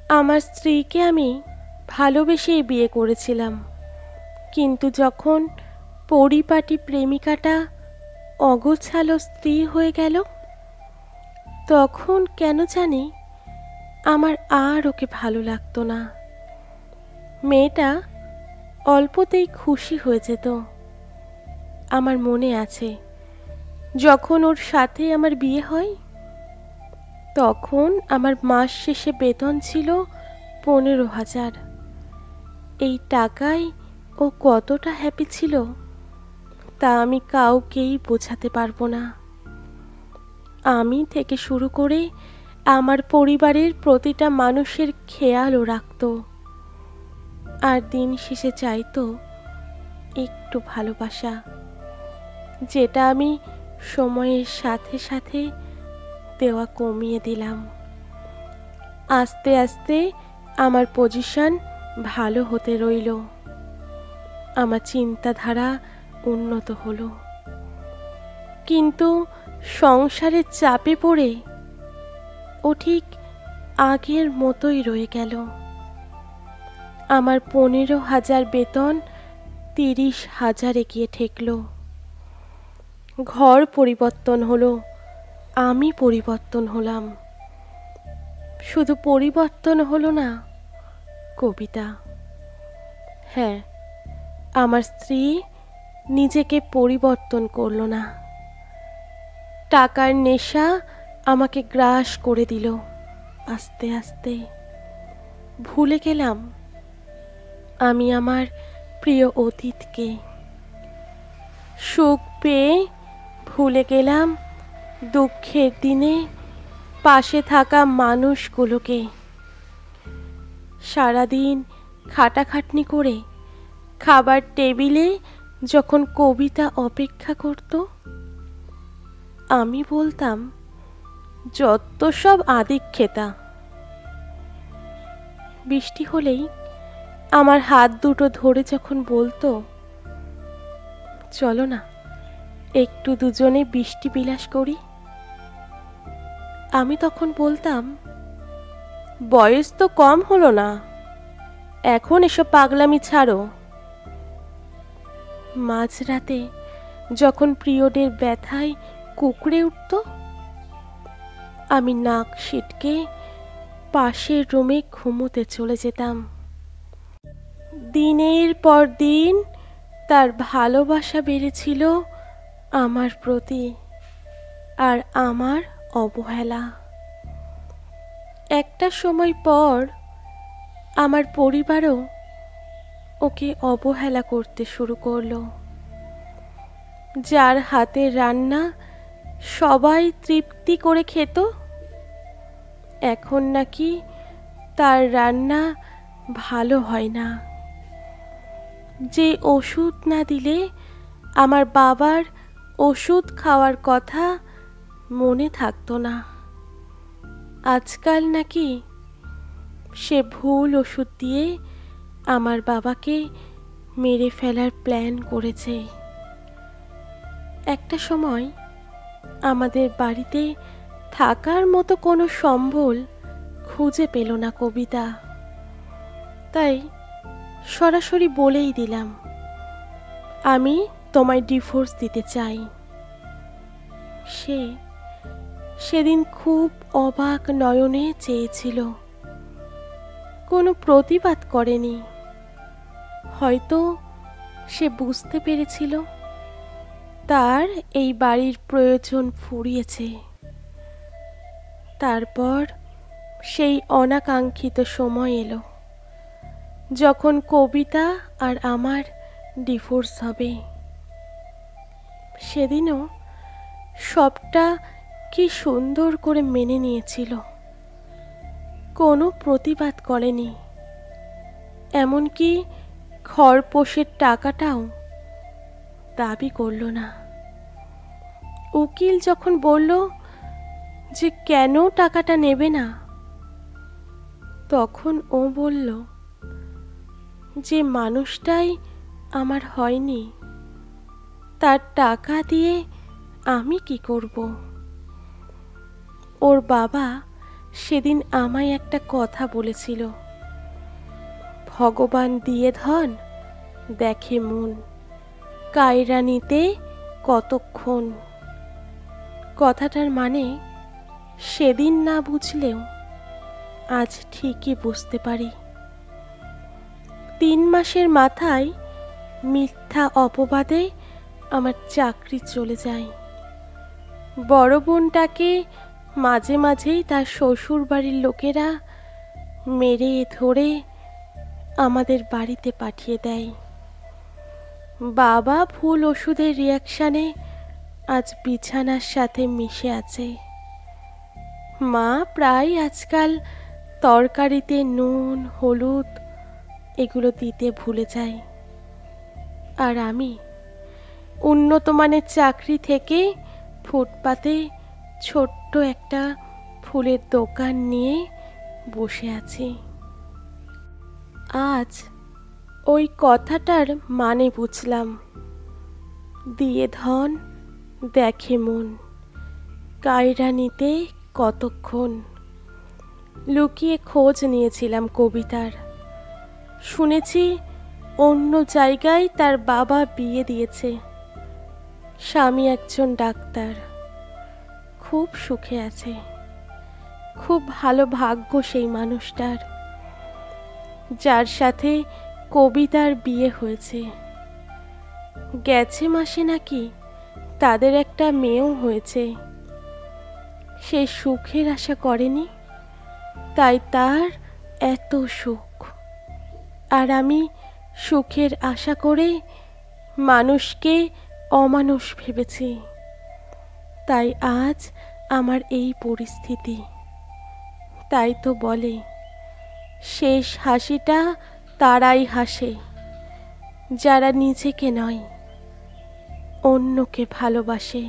আমার স্ত্রীকে আমি ভালোবেসেই বিয়ে করেছিলাম, কিন্তু যখন পরিপাটি প্রেমিকাটা অগোছালো স্ত্রী হয়ে গেল, তখন কেন জানি আমার আর ওকে ভালো লাগতো না। মেয়েটা অল্পতেই খুশি হয়ে যেত। আমার মনে আছে, যখন ওর সাথে আমার বিয়ে হয়, তখন আমার মাস শেষে বেতন ছিল 15,000। এই টাকায় ও কতটা হ্যাপি ছিল তা আমি কাউকেই বোঝাতে পারবো না। আমি থেকে শুরু করে আমার পরিবারের প্রতিটা মানুষের খেয়ালও রাখতো, আর দিন শেষে চাইতো একটু ভালোবাসা, যেটা আমি সময়ের সাথে সাথে দেওয়া কমিয়ে দিলাম। আস্তে আস্তে আমার পজিশন ভালো হতে রইল, আমার চিন্তাধারা উন্নত হলো, কিন্তু সংসারের চাপে পড়ে ও ঠিক আগের মতোই রয়ে গেল। আমার 15,000 বেতন 30,000-এ গিয়ে ঠেকল। ঘর পরিবর্তন হলো, আমি পরিবর্তন হলাম। শুধু পরিবর্তন হলো না, কবিতা। হ্যাঁ, আমার স্ত্রী নিজেকে পরিবর্তন করলো না। টাকার নেশা আমাকে গ্রাস করে দিল। আস্তে আস্তে ভুলে গেলাম আমি আমার প্রিয় অতীতকে। সুখ পেয়ে ভুলে গেলাম দুঃখের দিনে পাশে থাকা মানুষগুলোকে। সারাদিন খাটাখাটনি করে খাবার টেবিলে যখন কবিতা অপেক্ষা করত, আমি বলতাম, যত সব আদিক্ষেতা। বৃষ্টি হলেই আমার হাত দুটো ধরে যখন বলতো, চলো না একটু দুজনে বৃষ্টি বিলাস করি, আমি তখন বলতাম, বয়স তো কম হলো না, এখন এসব পাগলামি ছাড়ো। মাঝরাতে যখন পিরিয়ডের ব্যথায় কুঁকড়ে উঠত, আমি নাক সিটকে পাশের রুমে ঘুমোতে চলে যেতাম। দিনের পর দিন তার ভালোবাসা বেড়েছিল আমার প্রতি, আর আমার অবহেলা। একটা সময় পর আমার পরিবারও ওকে অবহেলা করতে শুরু করলো। যার হাতের রান্না সবাই তৃপ্তি করে খেত, এখন নাকি তার রান্না ভালো হয় না। যে ওষুধ না দিলে আমার বাবার ওষুধ খাওয়ার কথা মনে থাকতো না, আজকাল নাকি সে ভুল ওষুধ দিয়ে আমার বাবাকে মেরে ফেলার প্ল্যান করেছে। একটা সময় আমাদের বাড়িতে থাকার মতো কোনো সম্বল খুঁজে পেল না কবিতা, তাই সরাসরি বলেই দিলাম, আমি তোমায় ডিভোর্স দিতে চাই। সেদিন খুব অবাক নয়নে চেয়েছিল, কোনো প্রতিবাদ করেনি। হয়তো সে বুঝতে পেরেছিল তার এই বাড়ির প্রয়োজন ফুরিয়েছে। তারপর সেই অনাকাঙ্ক্ষিত সময় এলো, যখন কবিতা আর আমার ডিভোর্স হবে। সেদিনও সবটা কি সুন্দর করে মেনে নিয়েছিল, কোনো প্রতিবাদ করেনি। এমনকি খরপোশের টাকাটাও দাবি করল না। উকিল যখন বলল যে কেন টাকাটা নেবে না, তখন ও বলল, যে মানুষটাই আমার হয়নি, তার টাকা দিয়ে আমি কি করব? ওর বাবা সেদিন আমায় একটা কথা বলেছিল, ভগবান দিয়ে ধন দেখে মন, কায়রা নিতে কতক্ষণ। কথাটার মানে সেদিন না বুঝলেও আজ ঠিকই বুঝতে পারি। 3 মাসের মাথায় মিথ্যা অপবাদে আমার চাকরি চলে যায়। বড় বোনটাকে মাঝে মাঝেই তার শ্বশুর বাড়ির লোকেরা মেরে ধরে আমাদের বাড়িতে পাঠিয়ে দেয়। বাবা ভুল ওষুধের রিয়াকশানে আজ বিছানার সাথে মিশে আছে। মা প্রায় আজকাল তরকারিতে নুন হলুদ এগুলো দিতে ভুলে যায়। আর আমি উন্নত মানের চাকরি থেকে ফুটপাতে ছোট্ট একটা ফুলের দোকান নিয়ে বসে আছি। আজ ওই কথাটার মানে বুঝলাম, দিয়ে ধন দেখে মন, কায়রা নিতে কতক্ষণ। লুকিয়ে খোঁজ নিয়েছিলাম কবিতার। শুনেছি অন্য জায়গায় তার বাবা বিয়ে দিয়েছে, স্বামী একজন ডাক্তার, খুব সুখে আছে। খুব ভালো ভাগ্য সেই মানুষটার, যার সাথে কবিতার বিয়ে হয়েছে। গেছে মাসে নাকি তাদের একটা মেয়েও হয়েছে। সে সুখের আশা করেনি, তাই তার এত সুখ। আর আমি সুখের আশা করে মানুষকে অমানুষ ভেবেছি, তাই আজ আমার এই পরিস্থিতি। তাই তো বলে, শেষ হাসিটা তারাই হাসে যারা নিজেকে নয় অন্যকে ভালোবাসে।